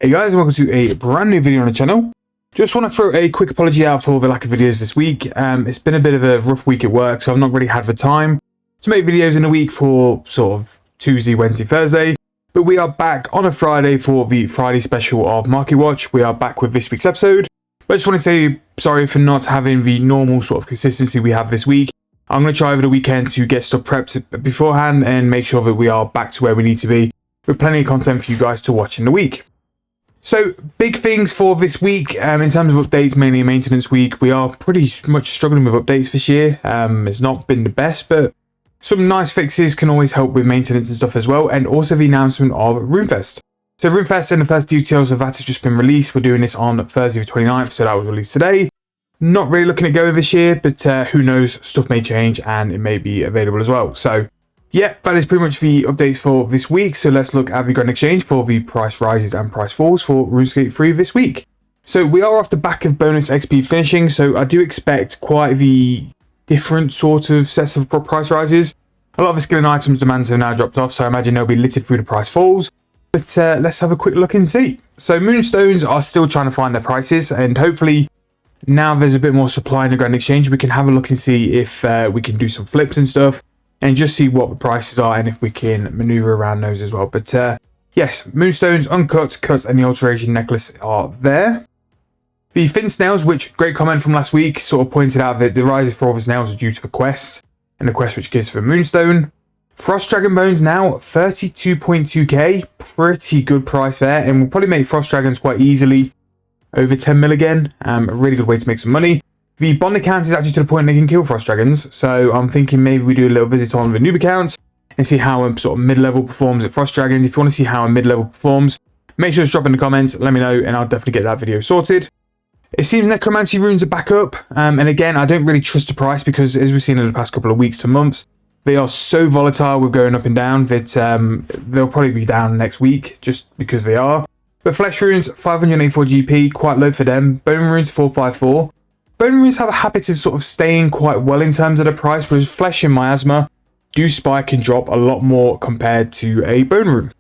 Hey guys, welcome to a brand new video on the channel. Just want to throw a quick apology out for the lack of videos this week. It's been a bit of a rough week at work, so I've not really had the time to make videos in a week for sort of Tuesday, Wednesday, Thursday. But we are back on a Friday for the Friday special of Marketwatch. We are back with this week's episode. But I just want to say sorry for not having the normal sort of consistency we have this week. I'm going to try over the weekend to get stuff prepped beforehand and make sure that we are back to where we need to be with plenty of content for you guys to watch in the week. So, big things for this week in terms of updates, mainly maintenance week. We are pretty much struggling with updates this year. It's not been the best, but some nice fixes can always help with maintenance and stuff as well. And also the announcement of Runefest. So, Runefest and the first details of that has just been released. We're doing this on Thursday the 29th, so that was released today. Not really looking at going this year, but who knows, stuff may change and it may be available as well. So, yeah, that is pretty much the updates for this week. So let's look at the Grand Exchange for the price rises and price falls for RuneScape 3 this week. So we are off the back of bonus XP finishing, so I do expect quite the different sort of sets of price rises. A lot of the skill and items demands have now dropped off, so I imagine they'll be littered through the price falls. But let's have a quick look and see. So Moonstones are still trying to find their prices, and hopefully now there's a bit more supply in the Grand Exchange, we can have a look and see if we can do some flips and stuff. And just see what the prices are and if we can maneuver around those as well. But yes, Moonstones, Uncut, Cut and the Alteration Necklace are there. The Fin Snails, which, great comment from last week, sort of pointed out that the rises for all the snails are due to the quest. And the quest which gives for Moonstone. Frost Dragon Bones now, 32.2k. Pretty good price there. And we'll probably make Frost Dragons quite easily over 10 mil again. A really good way to make some money. The bond account is actually to the point they can kill Frost Dragons, so I'm thinking maybe we do a little visit on the noob account and see how a sort of mid-level performs at Frost Dragons. If you want to see how a mid-level performs, make sure to drop in the comments, let me know, and I'll definitely get that video sorted. It seems Necromancy runes are back up, and again, I don't really trust the price because, as we've seen in the past couple of weeks to months, they are so volatile with going up and down that they'll probably be down next week, just because they are. But Flesh runes, 584 GP, quite low for them. Bone runes, 454. Bone runes have a habit of sort of staying quite well in terms of the price, whereas flesh and miasma do spike and drop a lot more compared to a bone rune.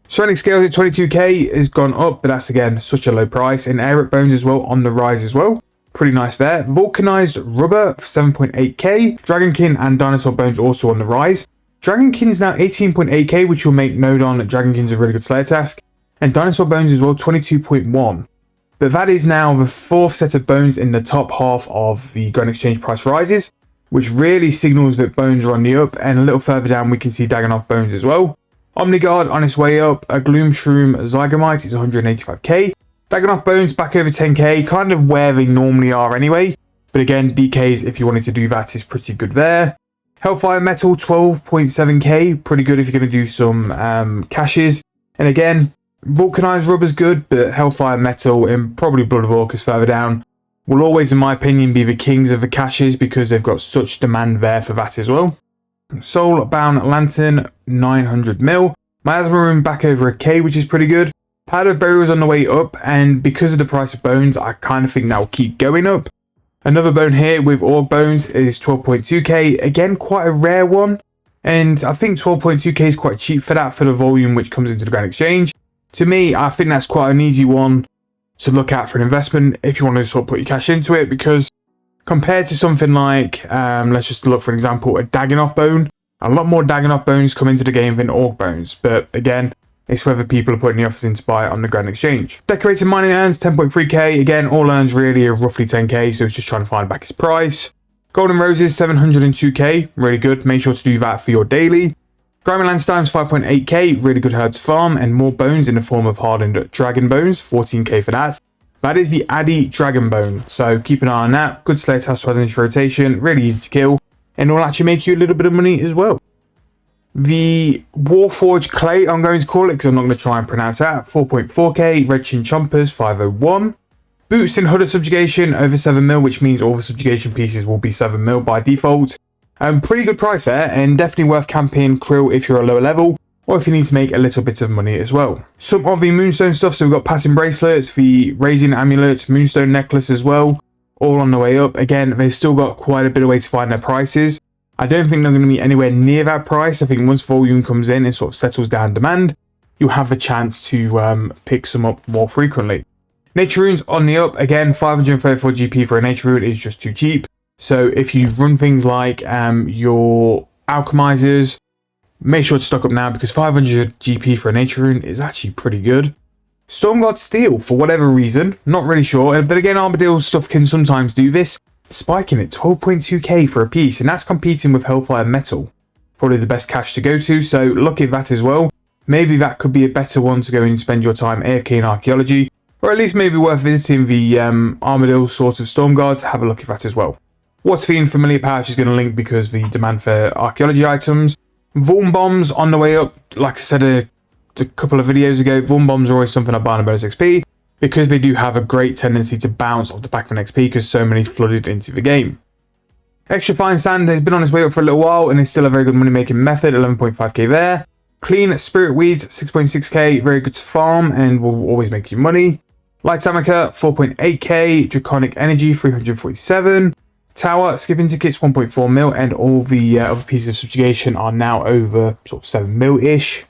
Ceramic scales at 22k has gone up, but that's again such a low price. And Aeric bones as well on the rise as well. Pretty nice there. Vulcanized rubber for 7.8k. Dragonkin and dinosaur bones also on the rise. Dragonkin is now 18.8k, which will make Nodon Dragonkin's a really good Slayer task. And dinosaur bones as well, 22.1. But that is now the fourth set of bones in the top half of the Grand Exchange price rises, which really signals that bones are on the up, and a little further down we can see Dagonoth bones as well. Omniguard on its way up, a Gloom Shroom Zygamite is 185k. Dagonoth bones back over 10k, kind of where they normally are anyway. But again, DKs, if you wanted to do that, is pretty good there. Hellfire Metal, 12.7k, pretty good if you're going to do some caches. And again, Vulcanized rubber's good, but Hellfire Metal and probably Blood of Orcus further down will always, in my opinion, be the kings of the caches because they've got such demand there for that as well. Soulbound Lantern, 900 mil. Miasma Rune back over a k, which is pretty good. Powder Burial's on the way up, and because of the price of bones, I kind of think that will keep going up. Another bone here with Orc Bones is 12.2k, again quite a rare one, and I think 12.2k is quite cheap for that for the volume which comes into the Grand Exchange. To me, I think that's quite an easy one to look at for an investment if you want to sort of put your cash into it, because compared to something like, let's just look for an example, a Dagonoth bone, a lot more Dagonoth bones come into the game than Orc bones, but again, it's whether people are putting the offers in to buy it on the Grand Exchange. Decorated Mining Urns, 10.3k, again, all urns really are roughly 10k, so it's just trying to find back its price. Golden Roses, 702k, really good, make sure to do that for your daily. Grimy Landstimes 5.8k, really good herb to farm, and more bones in the form of hardened dragon bones, 14k for that. That is the Addy Dragon Bone, so keep an eye on that. Good Slayer task to add into rotation, really easy to kill, and it will actually make you a little bit of money as well. The Warforged Clay, I'm going to call it because I'm not going to try and pronounce that, 4.4k, Red Chin Chompers 501. Boots in Hood of Subjugation over 7 mil, which means all the subjugation pieces will be 7 mil by default. Pretty good price there, and definitely worth camping Krill if you're a lower level, or if you need to make a little bit of money as well. Some of the Moonstone stuff, so we've got Passing Bracelets, the Raising Amulet, Moonstone Necklace as well, all on the way up. Again, they've still got quite a bit of way to find their prices. I don't think they're going to be anywhere near that price. I think once volume comes in and sort of settles down demand, you'll have a chance to pick some up more frequently. Nature runes on the up. Again, 534 GP for a nature rune is just too cheap. So if you run things like your alchemizers, make sure to stock up now because 500 GP for a nature rune is actually pretty good. Stormguard Steel, for whatever reason, not really sure, but again, Armadillo stuff can sometimes do this, spiking at 12.2k for a piece, and that's competing with Hellfire Metal. Probably the best cash to go to, so look at that as well. Maybe that could be a better one to go and spend your time AFK in Archeology, or at least maybe worth visiting the Armadillo sort of Stormguard to have a look at that as well. What's the Familiar Pouch is going to link because the demand for Archeology items. Vuln Bombs on the way up, like I said a couple of videos ago, Vuln Bombs are always something I buy on a bonus XP because they do have a great tendency to bounce off the back of an XP because so many flooded into the game. Extra Fine Sand has been on its way up for a little while and is still a very good money making method, 11.5k there. Clean Spirit Weeds, 6.6k, very good to farm and will always make you money. Light Amica, 4.8k, Draconic Energy, 347. Tower, skipping tickets, 1.4 mil, and all the other pieces of subjugation are now over sort of 7 mil-ish.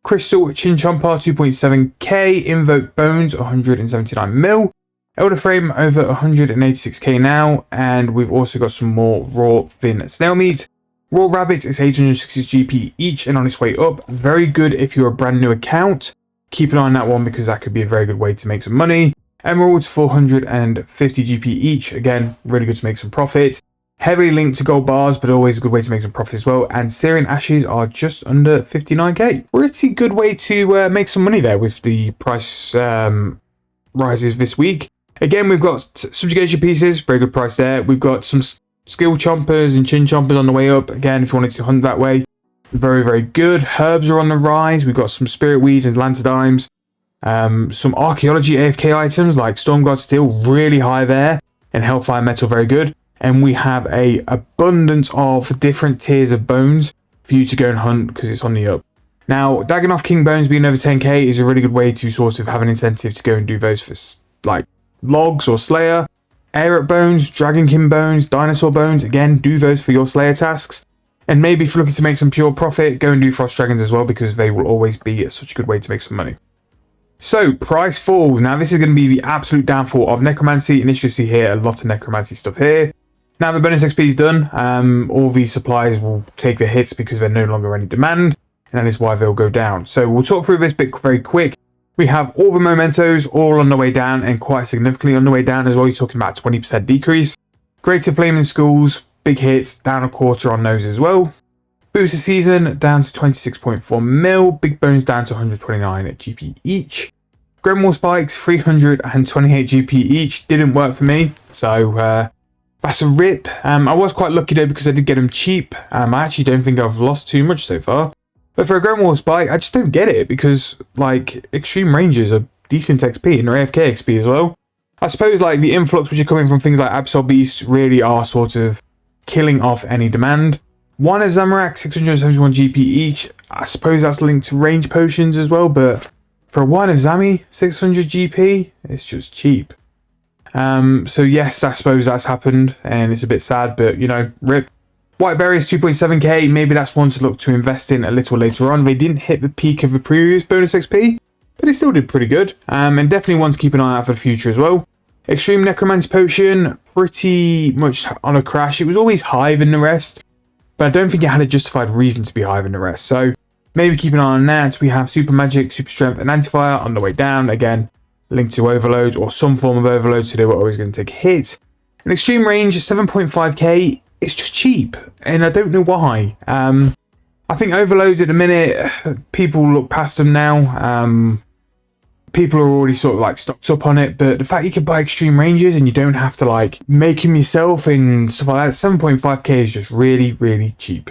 Crystal Chin Chomper 2.7k, Invoke Bones 179 mil, Elder Frame over 186k now, and we've also got some more Raw Thin Snail Meat. Raw Rabbit is 860 GP each and on its way up. Very good if you're a brand new account. Keep an eye on that one because that could be a very good way to make some money. Emeralds 450 GP each, again really good to make some profit. Heavily linked to gold bars, but always a good way to make some profit as well. And Syrian Ashes are just under 59k. Pretty good way to make some money there with the price rises this week. Again, we've got subjugation pieces, very good price there. We've got some skill chompers and chin chompers on the way up. Again, if you wanted to hunt that way, very, very good. Herbs are on the rise. We've got some spirit weeds and lancerdimes. Some archaeology AFK items like Stormguard Steel, really high there. And Hellfire Metal, very good. And we have a abundance of different tiers of bones for you to go and hunt because it's on the up. Now, Daggenoff King Bones being over 10k is a really good way to sort of have an incentive to go and do those for like logs or Slayer. Aerot Bones, Dragonkin Bones, Dinosaur Bones, again, do those for your Slayer tasks. And maybe if you're looking to make some pure profit, go and do Frost Dragons as well because they will always be such a good way to make some money. So, price falls. Now, this is going to be the absolute downfall of Necromancy, and as you see here, a lot of Necromancy stuff here. Now the bonus XP is done, all these supplies will take the hits because they're no longer any demand, and that is why they'll go down. So we'll talk through this bit very quick. We have all the mementos all on the way down and quite significantly on the way down as well. You're talking about a 20% decrease. Greater Flaming Skulls, big hits, down a quarter on those as well. Booster Season down to 26.4 mil, Big Bones down to 129 GP each. Gremwall Spikes 328 GP each, didn't work for me, so that's a rip. I was quite lucky though because I did get them cheap. I actually don't think I've lost too much so far. But for a Gremwall Spike, I just don't get it because like extreme ranges are decent XP and they're AFK XP as well. I suppose like the influx which are coming from things like Absol Beast really are sort of killing off any demand. One is Zamorak, 671 GP each. I suppose that's linked to range potions as well, but for a wine of Zami, 600 GP, it's just cheap. So yes, I suppose that's happened and it's a bit sad, but you know, rip. White Berries 2.7k, maybe that's one to look to invest in a little later on. They didn't hit the peak of the previous bonus XP, but it still did pretty good. And definitely one to keep an eye out for the future as well. Extreme Necromancy Potion, pretty much on a crash. It was always higher than the rest, but I don't think it had a justified reason to be higher than the rest. So maybe keep an eye on that. We have Super Magic, Super Strength and Anti-Fire on the way down. Again, linked to overload or some form of overload, so they were always going to take a hit. An extreme range 7.5k, it's just cheap and I don't know why. I think overloads at the minute, people look past them now. People are already sort of like stocked up on it, but the fact you can buy extreme ranges and you don't have to like make them yourself and stuff like that, 7.5k is just really, really cheap.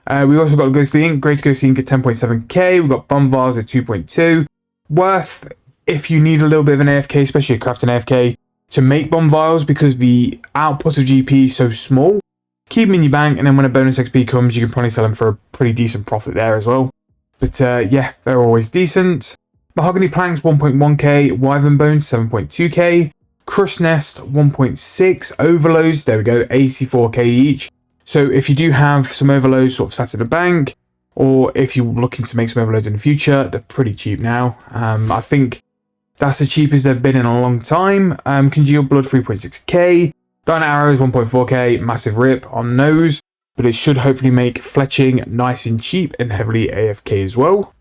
We also got Ghostly Ink, Great Ghostly Ink at 10.7k. We've got Bomb Vase at 2.2. Worth if you need a little bit of an AFK, especially a crafting AFK, to make bomb vials because the output of GP is so small. Keep them in your bank, and then when a bonus XP comes, you can probably sell them for a pretty decent profit there as well. But yeah, they're always decent. Mahogany Planks 1.1k, Wyvern Bones 7.2k, Crush Nest 1.6, Overloads, there we go, 84k each. So if you do have some overloads sort of sat in the bank, or if you're looking to make some overloads in the future, they're pretty cheap now. I think that's the cheapest they've been in a long time. Congealed Blood 3.6k, Dying Arrows 1.4k, massive rip on those, but it should hopefully make fletching nice and cheap and heavily AFK as well.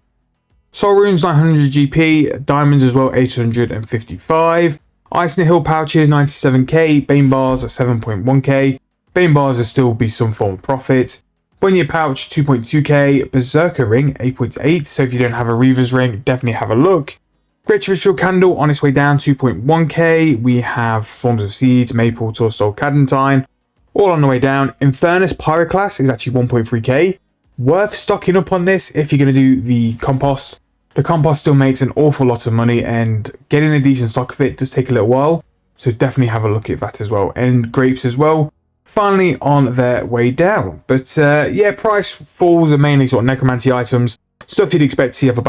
Soul Runes 900 GP, Diamonds as well 855, Ice in the Hill pouches 97k, Bane bars at 7.1k, Bane bars will still be some form of profit. Bunya pouch 2.2k, Berserker ring 8.8, so if you don't have a Reaver's ring, definitely have a look. Great Ritual Candle on its way down 2.1k, we have Forms of Seeds, Maple, Torstol, Cadentine, all on the way down. Infernus Pyroclast is actually 1.3k, worth stocking up on this if you're going to do the compost. The compost still makes an awful lot of money, and getting a decent stock of it does take a little while, so definitely have a look at that as well. And grapes as well, finally on their way down. But yeah, price falls are mainly sort of necromancy items, stuff you'd expect to see off the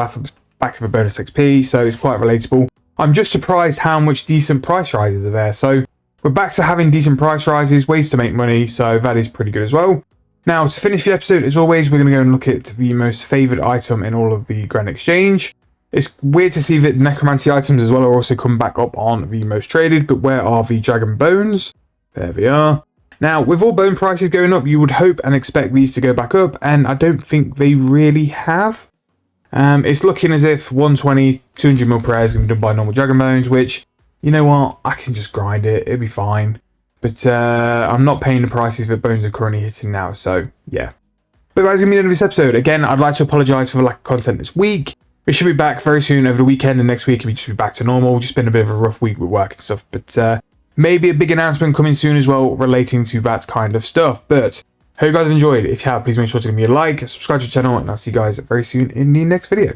back of a bonus XP, so it's quite relatable. I'm just surprised how much decent price rises are there. So we're back to having decent price rises, ways to make money, so that is pretty good as well. Now, to finish the episode, as always, we're going to go and look at the most favoured item in all of the Grand Exchange. It's weird to see that necromancy items as well are also coming back up on the most traded, but where are the dragon bones? There they are. Now, with all bone prices going up, you would hope and expect these to go back up, and I don't think they really have. It's looking as if 120, 200 mil per hour is going to be done by normal dragon bones, which, you know what, I can just grind it, it'll be fine. But I'm not paying the prices that bones are currently hitting now, so yeah. But that's going to be the end of this episode. Again, I'd like to apologise for the lack of content this week. We should be back very soon over the weekend, and next week we should be back to normal. Just been a bit of a rough week with work and stuff, but maybe a big announcement coming soon as well relating to that kind of stuff. But hope you guys have enjoyed. If you have, please make sure to give me a like, subscribe to the channel, and I'll see you guys very soon in the next video.